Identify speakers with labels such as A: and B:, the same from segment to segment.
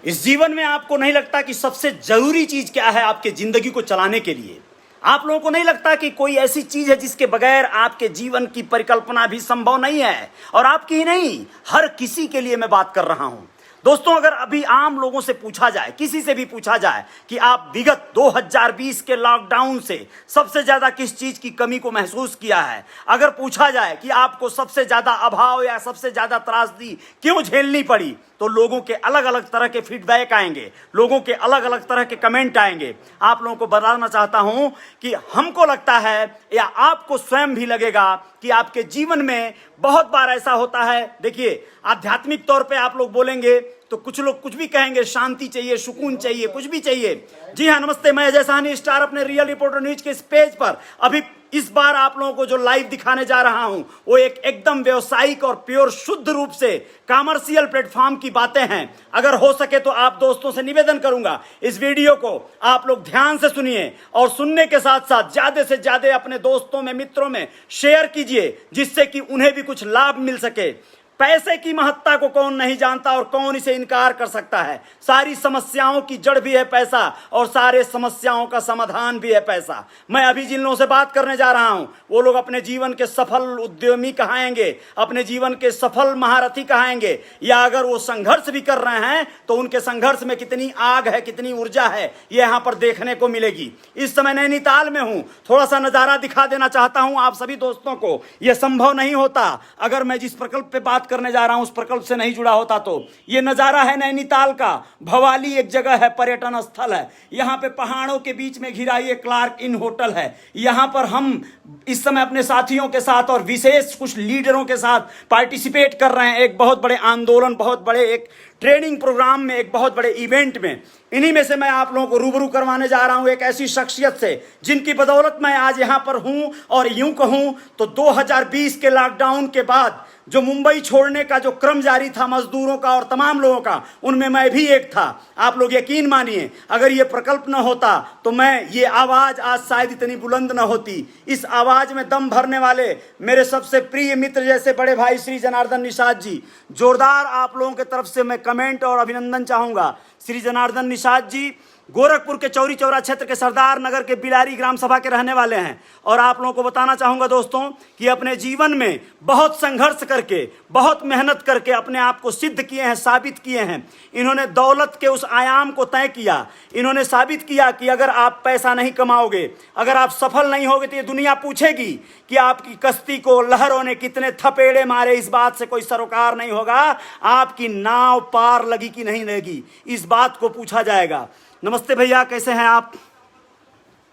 A: इस जीवन में आपको नहीं लगता कि सबसे जरूरी चीज क्या है आपके जिंदगी को चलाने के लिए? आप लोगों को नहीं लगता कि कोई ऐसी चीज है जिसके बगैर आपके जीवन की परिकल्पना भी संभव नहीं है? और आपकी ही नहीं, हर किसी के लिए मैं बात कर रहा हूं दोस्तों। अगर अभी आम लोगों से पूछा जाए, किसी से भी पूछा जाए कि आप विगत 2020 के लॉकडाउन से सबसे ज्यादा किस चीज की कमी को महसूस किया है, अगर पूछा जाए कि आपको सबसे ज्यादा अभाव या सबसे ज्यादा त्रासदी क्यों झेलनी पड़ी, तो लोगों के अलग अलग तरह के फीडबैक आएंगे, लोगों के अलग अलग तरह के कमेंट आएंगे। आप लोगों को बताना चाहता हूं कि हमको लगता है या आपको स्वयं भी लगेगा कि आपके जीवन में बहुत बार ऐसा होता है। देखिए, आध्यात्मिक तौर पे आप लोग बोलेंगे तो कुछ लोग कुछ भी कहेंगे, शांति चाहिए, सुकून चाहिए, कुछ भी चाहिए। जी हाँ, नमस्ते, मैं अजय साहनी स्टार अपने रियल रिपोर्टर न्यूज के इस पेज पर अभी इस बार आप लोगों को जो लाइव दिखाने जा रहा हूं वो एक एकदम व्यावसायिक और प्योर शुद्ध रूप से कॉमर्शियल प्लेटफॉर्म की बातें हैं। अगर हो सके तो आप दोस्तों से निवेदन करूंगा, इस वीडियो को आप लोग ध्यान से सुनिए और सुनने के साथ साथ ज्यादा से ज्यादा अपने दोस्तों में, मित्रों में शेयर कीजिए, जिससे कि उन्हें भी कुछ लाभ मिल सके। पैसे की महत्ता को कौन नहीं जानता और कौन इसे इनकार कर सकता है? सारी समस्याओं की जड़ भी है पैसा और सारे समस्याओं का समाधान भी है पैसा। मैं अभी जिन लोगों से बात करने जा रहा हूं वो लोग अपने जीवन के सफल उद्यमी कहाएंगे, अपने जीवन के सफल महारथी कहाएंगे, या अगर वो संघर्ष भी कर रहे हैं तो उनके संघर्ष में कितनी आग है, कितनी ऊर्जा है, ये यहां पर देखने को मिलेगी। इस समय नैनीताल में हूं, थोड़ा सा नजारा दिखा देना चाहता हूं आप सभी दोस्तों को। यह संभव नहीं होता अगर मैं जिस प्रकल्प पे बात करने जा रहा हूं उस प्रकल्प से नहीं जुड़ा होता। तो ये नजारा है नैनीताल का। भवाली एक जगह है, पर्यटन स्थल है। यहां पे पहाड़ों के बीच में घिरा ये क्लार्क इन होटल है। यहां पर हम इस समय अपने साथियों के साथ और विशेष कुछ लीडरों के साथ पार्टिसिपेट कर रहे हैं एक बहुत बड़े आंदोलन, बहुत बड़े एक ट्रेनिंग प्रोग्राम में, एक बहुत बड़े इवेंट में। इन्हीं में से मैं आप लोगों को रूबरू करवाने जा रहा हूं एक ऐसी शख्सियत से जिनकी बदौलत मैं आज यहां पर हूं। और यूं कहूं तो 2020 के लॉकडाउन के बाद जो मुंबई छोड़ने का जो क्रम जारी था मजदूरों का और तमाम लोगों का, उनमें मैं भी एक था। आप लोग यकीन मानिए, अगर ये प्रकल्प न होता तो मैं ये आवाज आज शायद इतनी बुलंद न होती। इस आवाज में दम भरने वाले मेरे सबसे प्रिय मित्र जैसे बड़े भाई श्री जनार्दन निषाद जी, जोरदार आप लोगों की तरफ से मैं कमेंट और अभिनंदन चाहूंगा। श्री जनार्दन निषाद जी गोरखपुर के चौरी चौरा क्षेत्र के सरदार नगर के बिलारी ग्राम सभा के रहने वाले हैं। और आप लोगों को बताना चाहूंगा दोस्तों कि अपने जीवन में बहुत संघर्ष करके, बहुत मेहनत करके अपने आप को सिद्ध किए हैं, साबित किए हैं। इन्होंने दौलत के उस आयाम को तय किया। इन्होंने साबित किया कि अगर आप पैसा नहीं कमाओगे, अगर आप सफल नहीं होगे, तो ये दुनिया पूछेगी कि आपकी कश्ती को लहरों ने कितने थपेड़े मारे। इस बात से कोई सरोकार नहीं होगा आपकी नाव पार लगी कि नहीं लगी, इस बात को पूछा जाएगा। नमस्ते भैया, कैसे हैं आप?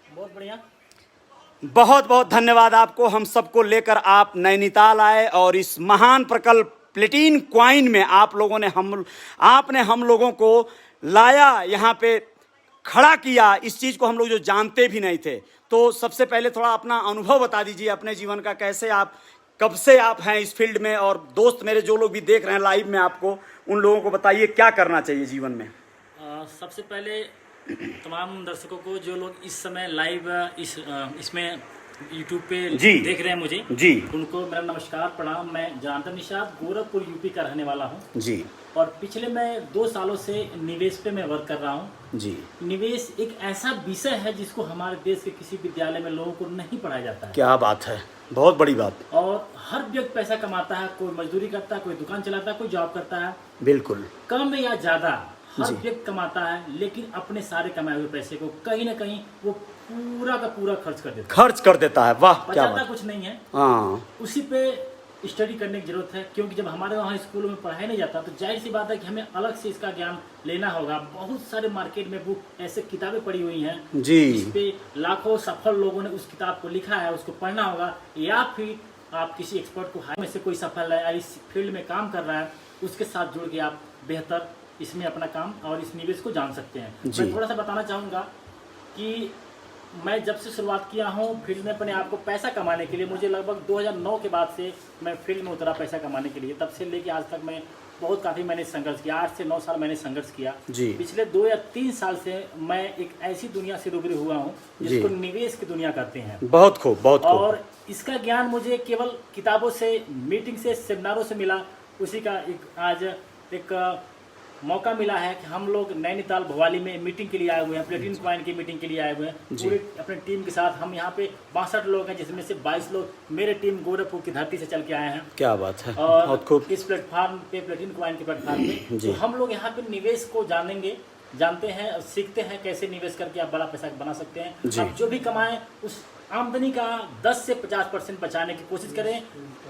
B: बहुत बढ़िया।
A: बहुत बहुत धन्यवाद आपको। हम सबको लेकर आप नैनीताल आए और इस महान प्रकल्प प्लेटिन क्वाइन में आप लोगों ने आपने हम लोगों को लाया, यहाँ पे खड़ा किया। इस चीज़ को हम लोग जो जानते भी नहीं थे। तो सबसे पहले थोड़ा अपना अनुभव बता दीजिए अपने जीवन का, कैसे आप, कब से आप हैं इस फील्ड में, और दोस्त मेरे जो लोग भी देख रहे हैं लाइव में आपको, उन लोगों को बताइए क्या करना चाहिए जीवन में।
B: सबसे पहले तमाम दर्शकों को जो लोग इस समय लाइव इसमें यूट्यूब पे देख रहे हैं मुझे
A: जी,
B: उनको मेरा नमस्कार, प्रणाम। मैं जनार्दन निषाद गोरखपुर यूपी का रहने वाला हूं
A: जी। और
B: पिछले मैं 2 सालों से निवेश पे मैं वर्क कर रहा हूं
A: जी।
B: निवेश एक ऐसा विषय है जिसको हमारे देश के किसी विद्यालय में लोगों को नहीं पढ़ाया जाता है।
A: क्या बात है, बहुत बड़ी बात।
B: और हर व्यक्ति पैसा कमाता है, कोई मजदूरी करता है, कोई दुकान चलाता है, कोई जॉब करता है।
A: बिल्कुल,
B: कम या ज्यादा हर व्यक्ति कमाता है, लेकिन अपने सारे कमाए हुए पैसे को कहीं ना कहीं वो पूरा का पूरा खर्च कर देता है। वाह, क्या बात। कुछ नहीं है।
A: हाँ,
B: उसी पे स्टडी करने की जरूरत है, क्योंकि जब हमारे वहाँ स्कूलों में पढ़ाया नहीं जाता तो जाहिर सी बात है कि हमें अलग से इसका ज्ञान लेना होगा। बहुत सारे मार्केट में बुक ऐसे किताबें पड़ी हुई हैं
A: जी,
B: इस पे लाखों सफल लोगों ने उस किताब को लिखा है, उसको पढ़ना होगा। या फिर आप किसी एक्सपर्ट को हायर में से कोई सफल है इस फील्ड में काम कर रहा है, उसके साथ जुड़ के आप बेहतर इसमें अपना काम और इस निवेश को जान सकते हैं। मैं थोड़ा सा बताना चाहूँगा कि मैं जब से शुरुआत किया हूँ फील्ड में अपने आप को पैसा कमाने के लिए, मुझे लगभग 2009 के बाद से मैं फील्ड में उतरा पैसा कमाने के लिए। तब से लेके आज तक मैं काफ़ी मैंने संघर्ष किया। 8 से 9 साल मैंने संघर्ष किया। पिछले 2 या 3 साल से मैं एक ऐसी दुनिया से रूबरू हुआ हूँ जिसको निवेश की दुनिया कहते हैं।
A: बहुत खूब, बहुत खूब।
B: और इसका ज्ञान मुझे केवल किताबों से, मीटिंग से, सेमिनारों से मिला। उसी का आज एक मौका मिला है कि हम लोग नैनीताल भवाली में मीटिंग के लिए आए हुए हैं, प्लेटिन कॉइन की मीटिंग के लिए आए हुए हैं पूरे अपने टीम के साथ। हम यहाँ पे 62 लोग हैं, जिसमें से 22 लोग मेरे टीम गोरखपुर की धरती से चल के आए हैं।
A: क्या बात है,
B: और
A: बहुत खूब।
B: इस प्लेटफॉर्म पे, प्लेटिन कॉइन के प्लेटफॉर्म पे तो हम लोग यहाँ पे निवेश को जानते हैं और सीखते हैं कैसे निवेश करके आप बड़ा पैसा बना सकते हैं। आप जो भी कमाएं उस आमदनी का 10 से 50% बचाने की कोशिश करें।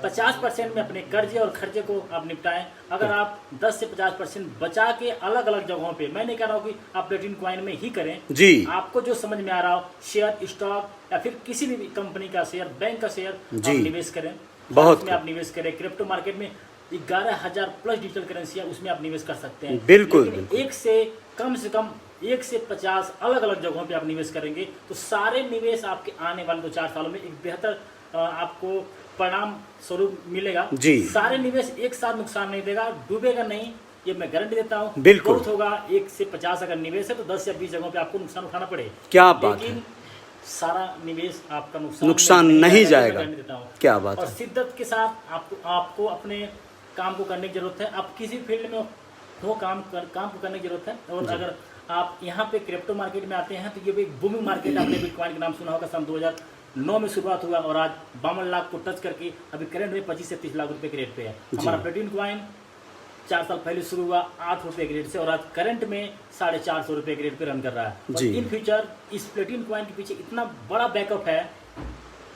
B: 50% में अपने कर्जे और खर्चे को आप निपटाएं। अगर आप 10 से 50% बचा के अलग अलग जगहों पे, मैं नहीं कह रहा हूँ कि आप प्लेटिन कॉइन में ही करें
A: जी, आपको
B: जो समझ में आ रहा हो, शेयर, स्टॉक या फिर किसी भी कंपनी का शेयर, बैंक का शेयर आप निवेश करें। बहुत में आप निवेश करें। क्रिप्टो मार्केट में 11,000 प्लस डिजिटल करेंसी है, उसमें आप निवेश कर सकते हैं।
A: बिल्कुल।
B: एक से कम 1 से 50 अलग अलग जगहों पे आप निवेश करेंगे तो सारे निवेश आपके आने वाले 2-4 सालों में एक बेहतर आपको परिणाम स्वरूप मिलेगा जी। सारे निवेश एक साथ नुकसान नहीं देगा, डूबेगा नहीं, ये मैं गारंटी देता हूँ। बिल्कुल बहुत होगा 1 से 50 अगर निवेश है तो 10 या 20 जगहों पे आपको नुकसान उठाना पड़े। क्या बात है, सारा निवेश आपका नुकसान नहीं जाएगा। क्या बात। और शिद्दत के साथ आपको अपने काम को करने की जरूरत है। आप किसी फील्ड में वो काम को करने की जरूरत है। और अगर आप यहाँ पे क्रिप्टो मार्केट में आते हैं तो ये भी एक बूमिंग मार्केट, आपने बिटकॉइन का नाम सुना होगा। सन 2009 में शुरुआत हुआ और आज 52 लाख को टच करके अभी करंट में 25 से 30 लाख रुपए के रेट पे है। हमारा प्लेटिन कॉइन 4 साल पहले शुरू हुआ 8 रुपए के रेट से और आज करंट में 450 रुपए के रेट पे रन कर रहा है। और इन फ्यूचर इस प्लेटिन कॉइन के पीछे इतना बड़ा बैकअप है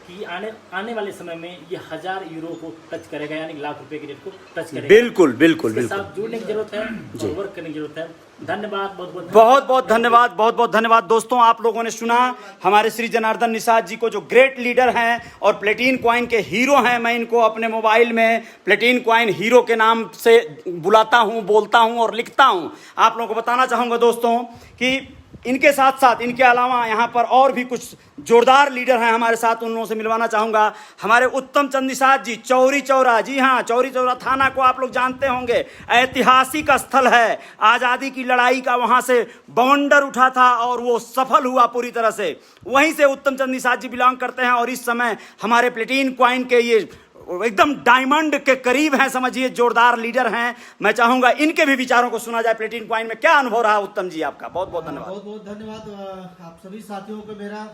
B: कि आने वाले समय में ये 1000 यूरो को टच करेगा, यानी लाख रुपए के रेट को टच करेगा। बिल्कुल बिल्कुल बिल्कुल। साथ जुड़ने की जरूरत है और वर्क करने की जरूरत है। धन्यवाद, बहुत बहुत धन्यवाद दोस्तों। आप लोगों ने सुना हमारे श्री जनार्दन निषाद जी को, जो ग्रेट लीडर हैं और प्लेटिन कॉइन के हीरो हैं। मैं इनको अपने मोबाइल में प्लेटिन कॉइन हीरो के नाम से बुलाता हूं, बोलता हूं और लिखता हूं। आप लोगों को बताना चाहूंगा दोस्तों कि इनके साथ साथ, इनके अलावा यहाँ पर और भी कुछ जोरदार लीडर हैं हमारे साथ, उन लोगों से मिलवाना चाहूँगा। हमारे उत्तम चंद निषाद जी, चौरी चौरा, जी हाँ, चौरी चौरा थाना को आप लोग जानते होंगे, ऐतिहासिक स्थल है। आज़ादी की लड़ाई का वहाँ से बवंडर उठा था और वो सफल हुआ पूरी तरह से। वहीं से उत्तम चंद निषाद जी बिलोंग करते हैं और इस समय हमारे प्लेटिन कॉइन के ये एकदम डायमंड के करीब हैं, समझिए, जोरदार लीडर हैं। मैं चाहूंगा इनके भी विचारों को सुना जाए। प्लेटिन कॉइन में क्या अनुभव रहा उत्तम जी आपका? बहुत बहुत धन्यवाद।
C: बहुत बहुत धन्यवाद आप सभी साथियों को मेरा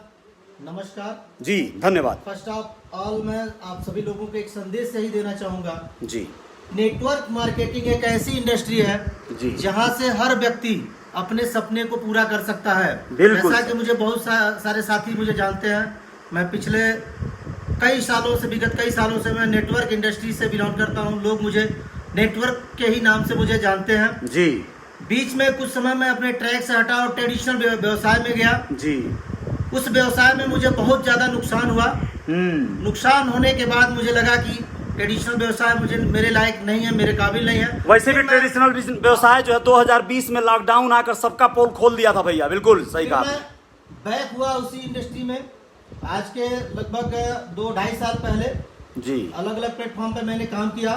C: नमस्कार
A: जी, धन्यवाद।
C: फर्स्ट ऑफ ऑल मैं आप सभी लोगों को एक संदेश यही देना चाहूंगा
A: जी।
C: नेटवर्क मार्केटिंग एक ऐसी इंडस्ट्री है जी, जहां से हर व्यक्ति अपने सपने को पूरा कर सकता है। जैसा कि मुझे बहुत सारे साथी मुझे जानते हैं, मैं पिछले विगत कई सालों से मैं नेटवर्क इंडस्ट्री से बिलोंग करता हूं। लोग मुझे नेटवर्क के ही नाम से मुझे जानते हैं जी। बीच में कुछ समय मैं अपने ट्रैक से हटा और ट्रेडिशनल व्यवसाय में गया जी। उस व्यवसाय में मुझे बहुत ज्यादा नुकसान हुआ। नुकसान होने के बाद मुझे लगा कि ट्रेडिशनल व्यवसाय मेरे लायक नहीं है, मेरे काबिल नहीं है।
A: वैसे भी ट्रेडिशनल व्यवसाय जो है 2020 में लॉकडाउन आकर सबका पोल खोल दिया था भैया। बिल्कुल सही कहा।
C: बैक हुआ उसी इंडस्ट्री में। आज के लगभग 2-2.5 साल पहले जी अलग अलग प्लेटफॉर्म पे मैंने काम किया।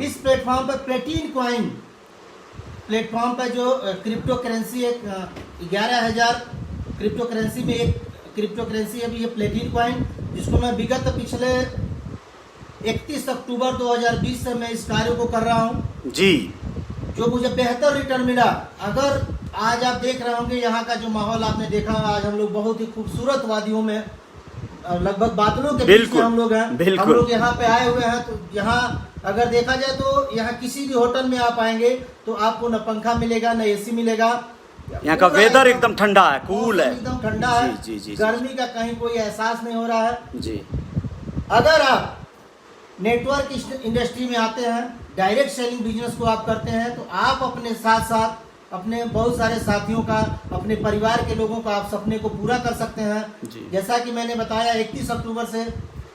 C: इस प्लेटफॉर्म पे प्लेटिन कॉइन प्लेटफॉर्म पे जो क्रिप्टो करेंसी है, 11,000 क्रिप्टो करेंसी में एक क्रिप्टो करेंसी है ये प्लेटिन कॉइन, जिसको मैं विगत पिछले 31 अक्टूबर 2020 से मैं इस कार्य को कर रहा हूँ जी, जो मुझे बेहतर रिटर्न मिला। अगर आज आप देख रहे होंगे यहाँ का जो माहौल आपने देखा, आज हम लोग बहुत ही खूबसूरत वादियों में, लगभग बादलों के बीच में हम लोग हैं। हम लोग यहाँ पे आए हुए हैं तो यहाँ अगर देखा जाए तो यहाँ किसी भी होटल में आप आएंगे तो आपको न पंखा मिलेगा न एसी मिलेगा।
A: यहाँ का वेदर एकदम ठंडा है, कूल है,
C: एकदम ठंडा है जी, जी, गर्मी का कहीं कोई एहसास नहीं हो रहा है जी। अगर आप नेटवर्क इंडस्ट्री में आते हैं, डायरेक्ट सेलिंग बिजनेस को आप करते हैं, तो आप अपने साथ साथ अपने बहुत सारे साथियों का, अपने परिवार के लोगों का आप सपने को पूरा कर सकते हैं। जैसा कि मैंने बताया 31 अक्टूबर से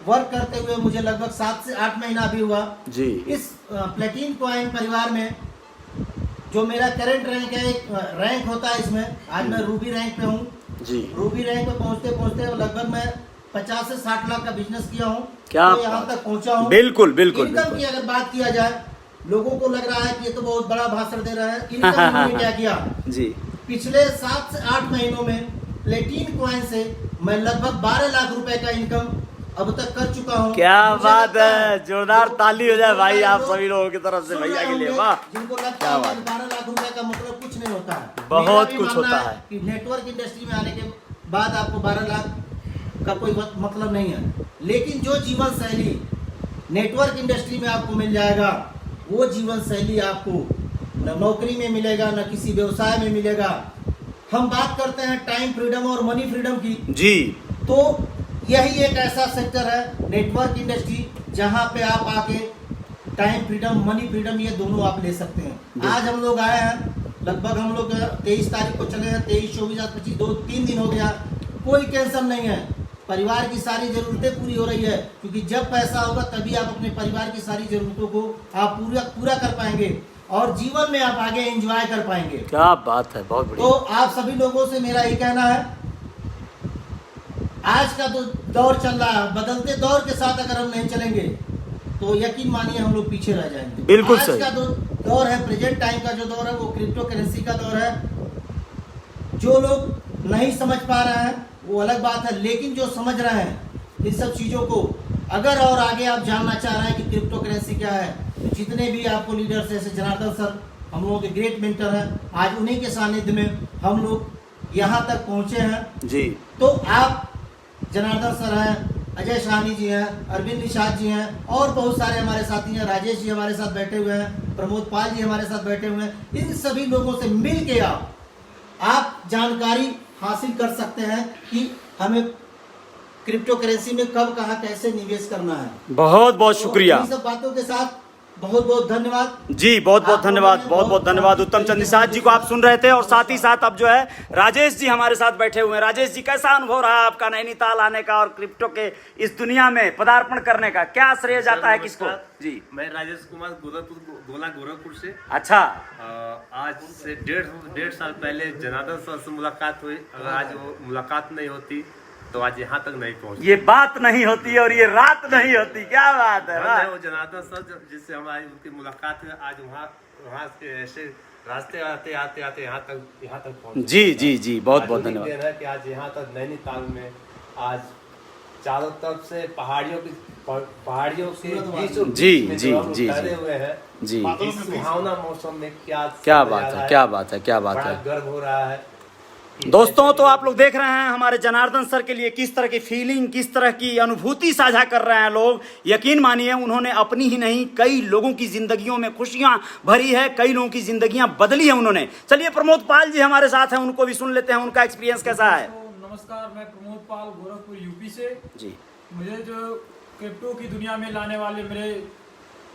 C: वर्क करते हुए मुझे लगभग 7 से 8 महीना भी हुआ जी। इस प्लेटिन कॉइन परिवार में जो मेरा करंट रैंक है, एक रैंक होता है इसमें, आज मैं रूबी रैंक पे हूँ जी। रूबी रैंक पे पहुँचते पहुँचते लगभग मैं 50 से 60 लाख का बिजनेस किया हूँ, क्या तो यहाँ तक पहुँचा हूँ। बिल्कुल बिल्कुल। इनकम की अगर बात किया जाए, लोगों को लग रहा है कि ये तो बहुत बड़ा भाषण दे रहा है। इनकम मैंने क्या किया जी, पिछले 7 से 8 महीनों में प्लेटिन कॉइन से मैं लगभग 12 लाख रुपए का इनकम अब तक कर चुका हूँ।
A: क्या
C: मुझे
A: बात
C: लगता
A: है, जोरदार
C: जो-
A: ताली हो जाए
C: जो
A: भाई
C: लोग
A: आप सभी लोगों की तरफ से
C: सुन
A: भैया
C: रहे
A: के लिए।
C: होंगे,
A: वाह,
C: जिनको लगता
A: क्या
C: है
A: बात।
C: 12 लाख रुपए का मतलब कुछ नहीं होता है।
A: बहुत
C: मेरा भी
A: कुछ
C: मानना
A: होता है।
C: कि नेटवर्क इंडस्ट्री में आने के बाद आपको 12 लाख का कोई मतलब नहीं है, लेकिन जो जीवन शैली नेटवर्क इंडस्ट्री में आपको मिल जाएगा, वो जीवन शैली आपको न नौकरी में मिलेगा, न किसी व्यवसाय में मिलेगा। हम बात करते हैं टाइम फ्रीडम और मनी फ्रीडम की,
A: जी
C: तो यही एक ऐसा सेक्टर है नेटवर्क इंडस्ट्री जहां पे आप आके टाइम फ्रीडम, मनी फ्रीडम, ये दोनों आप ले सकते हैं। आज हम लोग आए हैं, लगभग हम लोग 23 तारीख को चले हैं, 23, 24, 25, 2-3 दिन हो गया। कोई टेंशन नहीं है, परिवार की सारी जरूरतें पूरी हो रही है, क्योंकि जब पैसा होगा तभी आप अपने परिवार की सारी जरूरतों को आप पूरा कर पाएंगे और जीवन में आप आगे एंजॉय कर पाएंगे।
A: क्या बात है, बहुत बढ़िया।
C: तो आप सभी लोगों से मेरा ये कहना है, आज का तो दौर चल रहा है, बदलते दौर के साथ अगर हम नहीं चलेंगे तो यकीन मानिए हम लोग पीछे रह जाएंगे।
A: बिल्कुल
C: आज
A: सही।
C: का जो दौर है, प्रेजेंट टाइम का जो दौर है, वो क्रिप्टो करेंसी का दौर है। जो लोग नहीं समझ पा रहे हैं वो अलग बात है, लेकिन जो समझ रहे हैं इन सब चीजों को, अगर और आगे आप जानना चाह रहे हैं कि क्रिप्टो करेंसी क्या है, तो जितने भी आपको लीडर्स जैसे जनार्दन सर हम लोगों के ग्रेट मेंटर हैं, आज उन्हीं के सानिध्य में हम लोग यहाँ तक पहुँचे हैं।
A: जी
C: तो आप जनार्दन सर हैं, अजय शाहनी जी हैं, अरविंद निषाद जी हैं, और बहुत सारे हमारे साथी हैं, राजेश जी हमारे साथ बैठे हुए हैं, प्रमोद पाल जी हमारे साथ बैठे हुए हैं। इन सभी लोगों से मिल के आप जानकारी हासिल कर सकते हैं कि हमें क्रिप्टो करेंसी में कब, कहाँ, कैसे निवेश करना है।
A: बहुत बहुत शुक्रिया।
C: तो इन सब बातों के साथ बहुत बहुत धन्यवाद
A: जी, बहुत बहुत
C: आप
A: धन्यवाद,
C: लोगों ने
A: बहुत बहुत धन्यवाद। उत्तम चंद निषाद जी को आप सुन रहे थे, और साथ ही साथ अब जो है राजेश जी हमारे साथ बैठे हुए हैं। राजेश जी, कैसा अनुभव रहा आपका नैनीताल आने का और क्रिप्टो के इस दुनिया में पदार्पण करने का? क्या श्रेय जाता है किसको? जी,
D: मैं राजेश कुमार गोरखपुर से।
A: अच्छा,
D: आज से डेढ़ साल पहले जनार्दन सर से मुलाकात हुई। अगर आज वो मुलाकात नहीं होती तो आज यहाँ तक नहीं पहुँची।
A: ये बात नहीं होती और ये रात नहीं होती। क्या बात है, वाह।
D: वो जनार्दन सर जिससे हमारी उनकी मुलाकात हुई, आज वहाँ से ऐसे रास्ते आते आते यहाँ तक पहुँचे।
A: जी जी जी, बहुत बहुत
D: आज उन्हीं
A: धन्यवाद।
D: देन है कि आज यहाँ तक नैनीताल में आज चारों तरफ से पहाड़ियों के बीचों
A: जी,
D: बीच में
A: जी,
D: जो हम
A: जी,
D: ठहरे
A: जी।
D: हुए हैं,
A: जी,
D: इस सुहावना मौसम में क्या
A: बात
D: नजारा
A: है, क्या बात है, क्या बात
D: बड़ा
A: है।
D: गर्व हो रहा है।
A: दोस्तों, तो आप लोग देख रहे हैं हमारे जनार्दन सर के लिए किस तरह की फीलिंग, किस तरह की अनुभूति साझा कर रहे हैं लोग। यकीन मानिए, उन्होंने अपनी ही नहीं कई लोगों की जिंदगियों में खुशियां भरी है, कई लोगों की जिंदगियां बदली है उन्होंने। चलिए, प्रमोद पाल जी हमारे साथ हैं, उनको भी सुन लेते हैं, उनका एक्सपीरियंस कैसा है।
E: तो नमस्कार, मैं प्रमोद पाल, गोरखपुर यूपी से।
A: जी,
E: मुझे जो क्रिप्टो की दुनिया में लाने वाले मेरे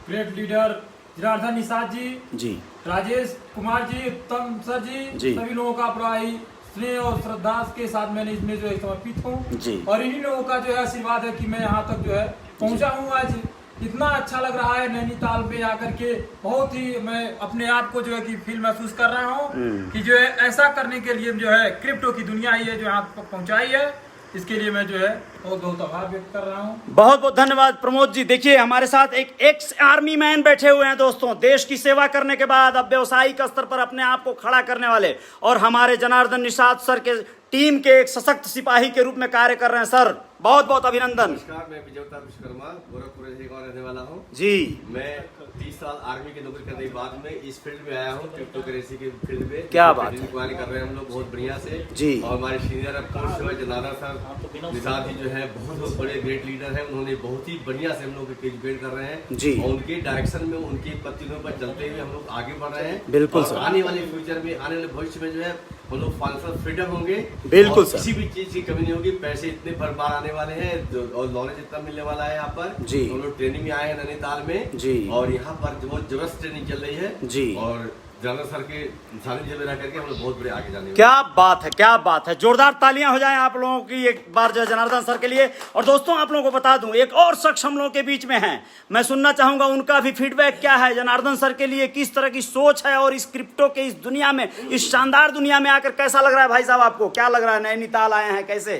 E: ग्रेट लीडर जनार्दन निषाद जी,
A: जी,
E: राजेश कुमार जी, उत्तम सर
A: जी।
E: जी, सभी लोगों का बड़ा ही स्नेह और श्रद्धा के साथ मैंने इसमें जो है समर्पित हूँ।
A: जी।
E: और इन्हीं लोगों का जो है आशीर्वाद है कि मैं यहाँ तक जो है पहुँचा हूँ। आज इतना अच्छा लग रहा है नैनीताल पे आकर के, बहुत ही मैं अपने आप को जो है कि फील महसूस कर रहा हूँ कि जो है ऐसा करने के लिए जो है क्रिप्टो की दुनिया ही है जो यहाँ तक पहुँचाई है। इसके लिए मैं जो है बहुत बहुत आभार व्यक्त कर रहा हूँ।
A: बहुत बहुत धन्यवाद प्रमोद जी। देखिए, हमारे साथ एक एक्स आर्मी मैन बैठे हुए हैं दोस्तों, देश की सेवा करने के बाद अब व्यावसायिक स्तर पर अपने आप को खड़ा करने वाले, और हमारे जनार्दन निषाद सर के टीम के एक सशक्त सिपाही के रूप में कार्य कर रहे हैं। सर, बहुत बहुत अभिनंदन।
F: नमस्कार, मैं विजयवता विश्वकर्मा गोरखपुर जिले का रहने वाला हूँ।
A: जी,
F: मैं 30 साल आर्मी की नौकरी करने के बाद में इस फील्ड में आया हूँ, क्रिप्टो करेंसी के फील्ड में।
A: क्या बात है।
F: इंक्वायरी कर रहे हैं हम लोग बहुत बढ़िया से।
A: जी।
F: और हमारे सीनियर पोस्ट जो है जनार्दन सर निषाद जी जो है बहुत बड़े ग्रेट लीडर है। उन्होंने बहुत ही बढ़िया से हम लोग एजुकेट कर रहे हैं
A: जी।
F: और उनके डायरेक्शन में, उनकी पत्तियों पर चलते हुए हम लोग आगे बढ़ रहे हैं।
A: बिल्कुल
F: और
A: सर।
F: आने वाले फ्यूचर में, आने वाले भविष्य में जो है हम लोग फाइनेंशियल फ्रीडम होंगे।
A: बिल्कुल
F: और
A: सर।
F: किसी भी चीज की कमी नहीं होगी। पैसे इतने भरमार आने वाले हैं और नॉलेज इतना मिलने वाला है यहाँ पर।
A: जी।
F: हम लोग ट्रेनिंग में आए हैं नैनीताल में।
A: जी।
F: और यहाँ पर बहुत जबरदस्त ट्रेनिंग चल रही है।
A: जी।
F: और जनरल सर के सानिध्य में रह करके हम लोग बहुत बड़े आगे जाने वाले हैं।
A: क्या बात है, क्या बात है। जोरदार तालियां हो जाएं आप लोगों की एक बार जो है जनार्दन सर के लिए। और दोस्तों, आप लोगों को बता दूं, एक और शख्स हम लोगों के बीच में है, मैं सुनना चाहूंगा उनका भी फीडबैक क्या है। जनार्दन सर के लिए किस तरह की सोच है, और इस क्रिप्टो के इस दुनिया में, इस शानदार दुनिया में आकर कैसा लग रहा है। भाई साहब, आपको क्या लग रहा है? नैनीताल आए हैं, कैसे?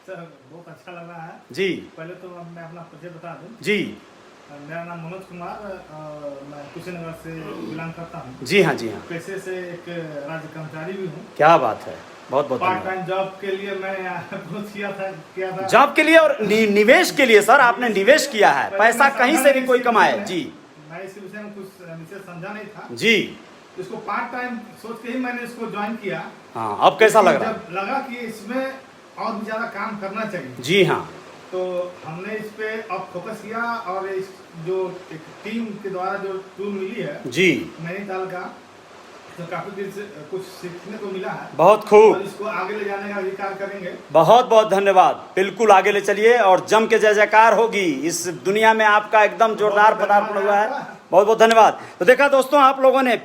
G: सर, बहुत अच्छा लग रहा है।
A: जी
G: पहले तो मैं अपना परिचय बता दूं।
A: जी
G: मेरा नाम मनोज कुमार, मैं कुशीनगर से बिलोंग करता हूँ।
A: जी हाँ, जी हाँ,
G: पेशे से एक राज्य कर्मचारी भी हूँ।
A: क्या बात है। बहुत बहुत
G: पार्ट
A: धन्यवाद।
G: टाइम जॉब के लिए मैं अप्रोच किया था
A: जॉब के लिए और निवेश के लिए सर, आपने निवेश किया है,
G: पहले
A: पैसा
G: मैं
A: कहीं
G: समझा
A: से भी
G: नहीं
A: कोई
G: इस
A: कमाए।
G: विषय में।
A: जी
G: मैं इस विषय में कुछ विषय समझा नहीं था,
A: जी
G: इसको पार्ट टाइम सोच के ही मैंने इसको ज्वाइन किया।
A: हाँ, अब कैसा लग रहा है?
G: जब लगा कि इसमें और भी ज्यादा काम करना चाहिए,
A: जी हाँ,
G: तो हमने इस पे अब फोकस किया और इस जो एक टीम के द्वारा जो टूल मिली है
A: जी
G: नैनीताल का, तो काफी देर से कुछ सीखने को मिला है
A: बहुत
G: और
A: खूब,
G: इसको आगे ले जाने का भी कार्य करेंगे।
A: बहुत बहुत धन्यवाद। बिल्कुल आगे ले चलिए और जम के जय जयकार होगी। इस दुनिया में आपका एकदम जोरदार पदार्पण हुआ है। बहुत बहुत धन्यवाद। तो देखा दोस्तों, आप लोगों ने,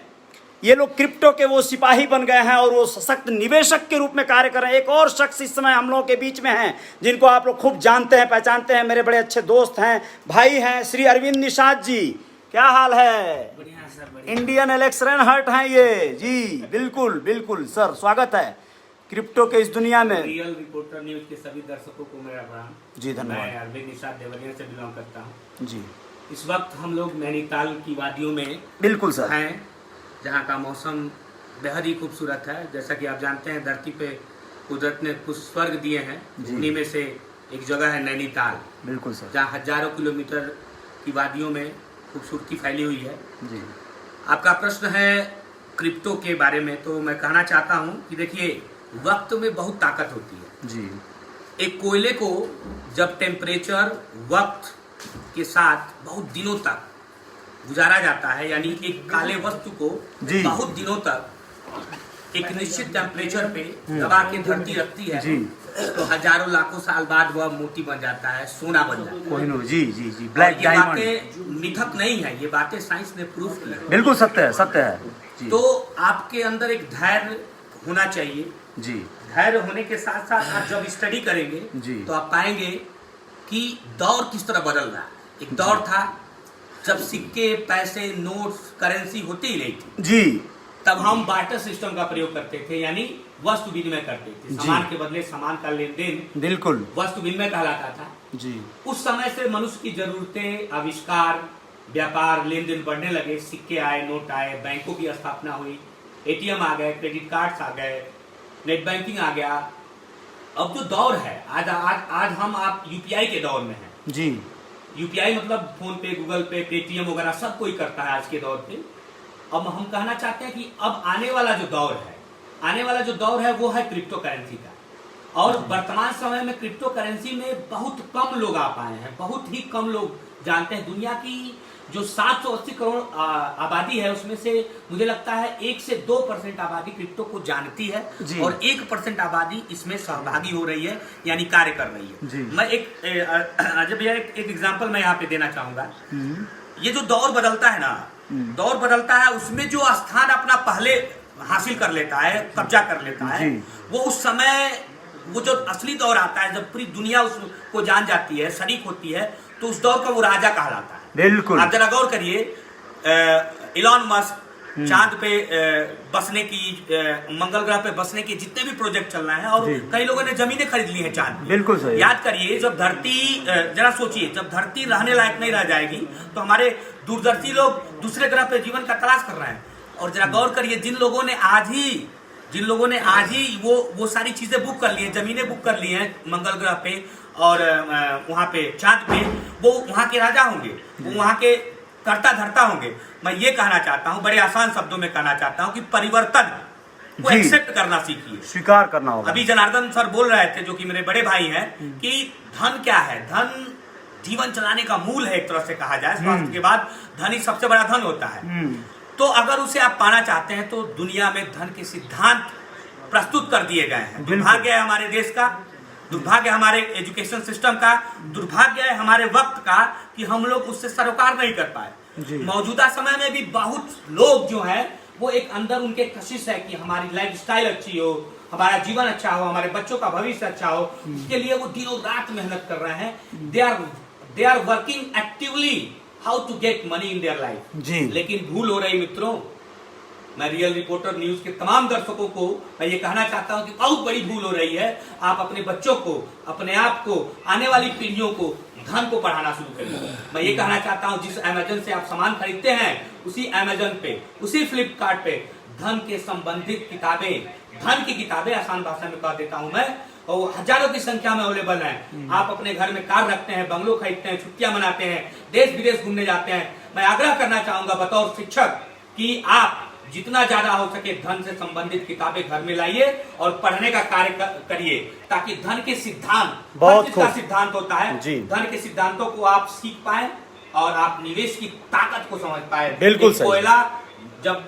A: ये लोग क्रिप्टो के वो सिपाही बन गए हैं और वो सशक्त निवेशक के रूप में कार्य कर रहे हैं। एक और शख्स इस समय हम लोगों के बीच में हैं जिनको आप लोग खूब जानते हैं, पहचानते हैं, मेरे बड़े अच्छे दोस्त हैं, भाई हैं, श्री अरविंद निषाद जी। क्या हाल है? इंडियन इलेक्शन हर्ट हैं ये जी। बिल्कुल बिल्कुल सर, स्वागत है क्रिप्टो के इस दुनिया में।
H: रियल रिपोर्टर न्यूज के सभी दर्शकों को मेरा प्रणाम
A: जी धन्यवाद।
H: मैं अरविंद निषाद देवरिया से बिलोंग करता हूँ।
A: जी
H: इस वक्त हम लोग नैनीताल की वादियों में
A: बिल्कुल सर।
H: हैं, जहाँ का मौसम बेहद ही खूबसूरत है। जैसा कि आप जानते हैं, धरती पे कुदरत ने कुछ स्वर्ग दिए हैं,
A: जी।
H: उन्हीं में से एक जगह है नैनीताल,
A: बिल्कुल सर।
H: जहाँ हजारों किलोमीटर की वादियों में खूबसूरती फैली हुई है।
A: जी
H: आपका प्रश्न है क्रिप्टो के बारे में, तो मैं कहना चाहता हूँ कि देखिए, वक्त में बहुत ताकत होती है।
A: जी
H: एक कोयले को जब टेम्परेचर वक्त के साथ बहुत दिनों तक गुजारा जाता है, यानी एक काले वस्तु को
A: जी।
H: बहुत दिनों तक एक निश्चित टेम्परेचर पे दबा के धरती रखती है,
A: जी।
H: तो हजारों लाखों साल बाद वह मोती बन जाता है, सोना बन जाता है।
A: कोहिनूर जी जी जी,
H: और
A: ब्लैक
H: ये
A: डायमंड।
H: बातें मिथक नहीं है, ये बातें साइंस ने प्रूव की है।
A: बिल्कुल सत्य है, सत्य है जी।
H: तो आपके अंदर एक धैर्य होना चाहिए।
A: जी
H: धैर्य होने के साथ साथ आप जब स्टडी करेंगे
A: जी।
H: तो आप पाएंगे कि दौर किस तरह बदल रहा है। एक दौर था जब सिक्के, पैसे, नोट्स, करेंसी होती ही नहीं थी,
A: जी
H: तब हम बार्टर सिस्टम का प्रयोग करते थे, यानी वस्तु विनिमय करते थे।
A: जी।
H: सामान के बदले सामान का लेन देन
A: बिल्कुल
H: वस्तु विनिमय कहलाता था।
A: जी
H: उस समय से मनुष्य की जरूरतें, आविष्कार, व्यापार, लेन देन बढ़ने लगे। सिक्के आए, नोट आए, बैंकों की स्थापना हुई, एटीएम आ गए, क्रेडिट कार्ड्स आ गए, नेट बैंकिंग आ गया। अब जो दौर है आज हम आप यूपीआई के दौर में हैं।
A: जी
H: यूपीआई मतलब फोन पे, गूगल पे, पेटीएम वगैरह सब कोई करता है आज के दौर पे। अब हम कहना चाहते हैं कि अब आने वाला जो दौर है वो है क्रिप्टो करेंसी का। और वर्तमान समय में क्रिप्टो करेंसी में बहुत कम लोग आ पाए हैं, बहुत ही कम लोग जानते हैं। दुनिया की जो 780 करोड़ आबादी है, उसमें से मुझे लगता है 1 से 2% आबादी क्रिप्टो को जानती है
A: जी।
H: और 1% आबादी इसमें सहभागी हो रही है, यानी कार्य कर रही है।
A: जी।
H: मैं अजय भैया एक एग्जांपल मैं यहाँ पे देना चाहूंगा। ये जो दौर बदलता है ना, दौर बदलता है, उसमें जो स्थान अपना पहले हासिल कर लेता है, कब्जा कर लेता है,
A: जी।
H: वो उस समय, वो जो असली दौर आता है, जब पूरी दुनिया उसको जान जाती है, शरीक होती है, तो उस दौर का वो राजा कहलाता है।
A: बिल्कुल।
H: आप जरा गौर करिए, इलॉन मस्क चांद पे बसने की, मंगल ग्रह पे बसने की जितने भी प्रोजेक्ट चल रहे हैं, और
A: जी।
H: कई लोगों ने जमीनें खरीद ली हैं चांद पे।
A: बिल्कुल सही।
H: याद करिए, जब धरती, जरा सोचिए, जब धरती रहने लायक नहीं रह जाएगी तो हमारे दूरदर्शी लोग दूसरे ग्रह पे जीवन का तलाश कर रहे हैं। और जरा गौर करिए, जिन लोगों ने आज ही वो सारी चीजें बुक कर ली हैं, जमीनें बुक कर ली हैं मंगल ग्रह पे और वहां पे चांद पे, वो वहां के राजा होंगे, वो वहां के करता धरता होंगे। मैं ये कहना चाहता हूँ, बड़े आसान शब्दों में कहना चाहता हूँ कि परिवर्तन को
A: जी।
H: एक्सेप्ट करना सीखिए,
A: स्वीकार करना होगा।
H: अभी जनार्दन सर बोल रहे थे, जो कि मेरे बड़े भाई हैं, कि धन क्या है। धन जीवन चलाने का मूल है, एक तरह से कहा जाए। स्वास्थ्य के बाद धन ही सबसे बड़ा धन होता है। तो अगर उसे आप पाना चाहते हैं तो दुनिया में धन के सिद्धांत प्रस्तुत कर दिए गए हैं। दुर्भाग्य है हमारे देश का, दुर्भाग्य हमारे एजुकेशन सिस्टम का, दुर्भाग्य है हमारे वक्त का कि हम लोग उससे सरोकार नहीं कर पाए। मौजूदा समय में भी बहुत लोग जो हैं, वो एक अंदर उनके कशिश है कि हमारी लाइफस्टाइल अच्छी हो, हमारा जीवन अच्छा हो, हमारे बच्चों का भविष्य अच्छा हो, इसके लिए वो दिनों रात मेहनत कर रहे हैं। They are working actively how to get money in their life.
A: जी।
H: लेकिन भूल हो रही मित्रों, मैं रियल रिपोर्टर न्यूज के तमाम दर्शकों को मैं ये कहना चाहता हूं कि बहुत बड़ी भूल हो रही है। आप अपने बच्चों को, अपने आप को, आने वाली पीढ़ियों को धन को पढ़ाना शुरू करिए। मैं ये कहना चाहता हूं, जिस अमेजन से आप सामान खरीदते हैं, उसी अमेजन पे, उसी फ्लिपकार्ट पे धन के संबंधित किताबें धन की किताबें आसान भाषा में कह देता हूं मैं, और हजारों की संख्या में अवेलेबल हैं। आप अपने घर में कार रखते हैं, बंगलो खरीदते हैं, छुट्टियां मनाते हैं, देश विदेश घूमने जाते हैं। मैं आग्रह करना चाहूंगा बतौर शिक्षक कि आप जितना ज्यादा हो सके धन से संबंधित किताबें घर में लाइए और पढ़ने का कार्य करिए, ताकि धन के सिद्धांत,
A: बहुत
H: हर चीज का सिद्धांत होता है
A: जी।
H: धन के सिद्धांतों को आप सीख पाए और आप निवेश की ताकत को समझ पाए।
A: बिल्कुल
H: एक
A: सही।
H: कोयला जब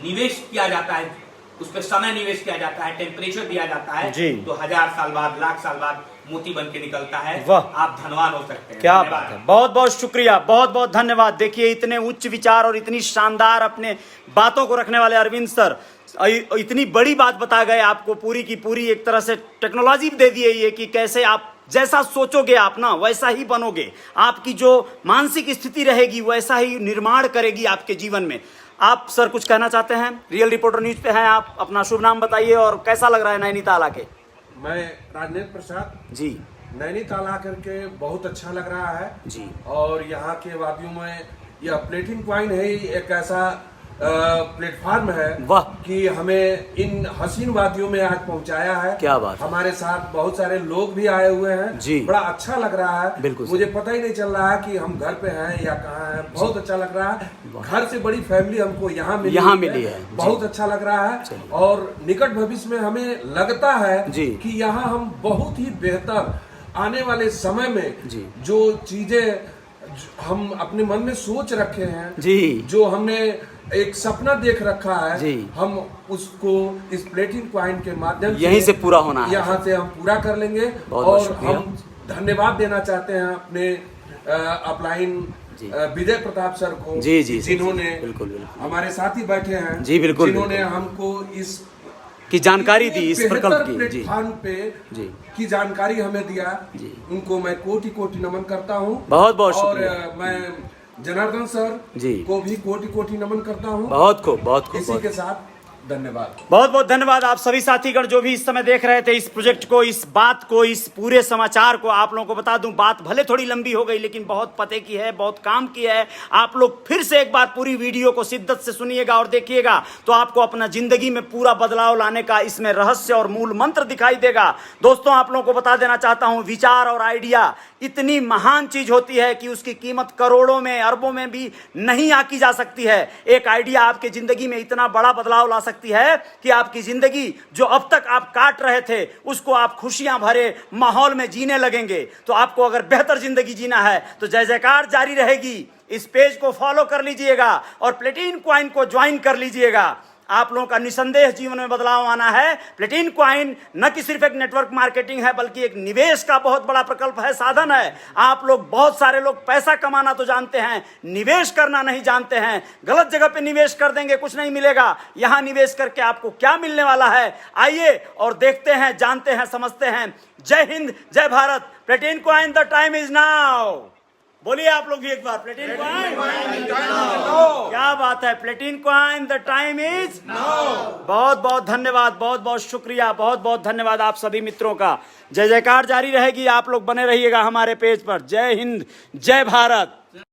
H: निवेश किया जाता है, उस पर समय निवेश किया जाता है, टेम्परेचर दिया जाता है,
A: जी।
H: तो 1000 साल बाद, लाख साल बाद मोती बन के निकलता है।
A: वाह।
H: आप धनवान हो सकते हैं।
A: क्या
H: धन्यवाद।
A: बात है, बहुत बहुत शुक्रिया, बहुत बहुत धन्यवाद। देखिए इतने उच्च विचार और इतनी शानदार अपने बातों को रखने वाले अरविंद सर इतनी बड़ी बात बता गए आपको, पूरी की पूरी एक तरह से टेक्नोलॉजी दे दी है ये कि कैसे आप जैसा सोचोगे आप ना वैसा ही बनोगे, आपकी जो मानसिक स्थिति रहेगी वैसा ही निर्माण करेगी आपके जीवन में। आप सर कुछ कहना चाहते हैं? रियल रिपोर्टर न्यूज पे हैं आप, अपना शुभ नाम बताइए और कैसा लग रहा है नैनीताल आके?
I: मैं राजनेन्द्र प्रसाद
A: जी
I: नैनीताल आकर के बहुत अच्छा लग रहा है
A: जी।
I: और यहाँ के वादियों में यह प्लेटिंग पॉइंट है, एक ऐसा प्लेटफार्म है
A: वाह।
I: कि हमें इन हसीन वादियों में आज पहुँचाया है।
A: क्या बात है।
I: हमारे साथ बहुत सारे लोग भी आए हुए हैं
A: जी।
I: बड़ा अच्छा लग रहा है।
A: बिल्कुल
I: मुझे पता ही नहीं चल रहा है कि हम घर पे हैं या कहाँ हैं। बहुत अच्छा लग रहा है। घर से बड़ी फैमिली हमको यहाँ मिली
A: है।
I: बहुत अच्छा लग रहा है और निकट भविष्य में हमें लगता है
A: जी।
I: कि यहाँ हम बहुत ही बेहतर आने वाले समय में
A: जी।
I: जो चीजें हम अपने मन में सोच रखे हैं
A: जी,
I: जो हमने एक सपना देख रखा है
A: जी।
I: हम उसको इस प्लेटिंग पॉइंट के माध्यम से
A: यहीं से पूरा होना है।
I: यहाँ से हम पूरा कर लेंगे।
A: बहुत
I: और
A: शुक्रिया।
I: हम धन्यवाद देना चाहते हैं अपने अपलाइन विजय प्रताप सर को
A: जी जी,
I: जिन्होंने
A: बिल्कुल बिल्कुल
I: हमारे साथ ही बैठे हैं
A: जी, बिल्कुल,
I: जिन्होंने
A: बिल्कुल।
I: हमको इस
A: की जानकारी दी इस प्रकल्प की। जी
I: प्लेटफॉर्म पे
A: जी
I: की जानकारी हमें दिया।
A: जी।
I: उनको मैं कोटि कोटि नमन करता हूँ।
A: बहुत बहुत
I: और
A: शुक्रिया।
I: मैं जनार्दन सर
A: जी
I: को भी कोटि कोटि नमन करता हूँ।
A: बहुत खूब, बहुत खूब,
I: इसी
A: बहुत
I: के साथ धन्यवाद।
A: बहुत बहुत धन्यवाद आप सभी साथीगण जो भी इस समय देख रहे थे इस प्रोजेक्ट को, इस बात को, इस पूरे समाचार को। आप लोगों को बता दूं बात भले थोड़ी लंबी हो गई लेकिन बहुत पते की है, बहुत काम की है। आप लोग फिर से एक बार पूरी वीडियो को शिद्दत से सुनिएगा और देखिएगा तो आपको अपना जिंदगी में पूरा बदलाव लाने का इसमें रहस्य और मूल मंत्र दिखाई देगा। दोस्तों आप लोगों को बता देना चाहता हूं विचार और आइडिया इतनी महान चीज होती है कि उसकी कीमत करोड़ों में, अरबों में भी नहीं आकी जा सकती है। एक आइडिया आपकी जिंदगी में इतना बड़ा बदलाव ला सकती है कि आपकी जिंदगी जो अब तक आप काट रहे थे उसको आप खुशियां भरे माहौल में जीने लगेंगे। तो आपको अगर बेहतर जिंदगी जीना है तो जय जयकार जारी रहेगी। इस पेज को फॉलो कर लीजिएगा और प्लेटिन कॉइन को ज्वाइन कर लीजिएगा। आप लोगों का निसंदेह जीवन में बदलाव आना है। प्लेटिन कॉइन न कि सिर्फ एक नेटवर्क मार्केटिंग है बल्कि एक निवेश का बहुत बड़ा प्रकल्प है, साधन है। आप लोग, बहुत सारे लोग पैसा कमाना तो जानते हैं, निवेश करना नहीं जानते हैं। गलत जगह पे निवेश कर देंगे, कुछ नहीं मिलेगा। यहां निवेश करके आपको क्या मिलने वाला है, आइए और देखते हैं, जानते हैं, समझते हैं। जय हिंद, जय भारत। Platin coin the time is now. बोलिए आप लोग भी एक बार, प्लेटिन कॉइन। क्या बात है, Platin coin the time is now. बहुत बहुत धन्यवाद, बहुत बहुत शुक्रिया, बहुत बहुत धन्यवाद आप सभी मित्रों का। जय जयकार जारी रहेगी। आप लोग बने रहिएगा हमारे पेज पर। जय हिंद, जय भारत।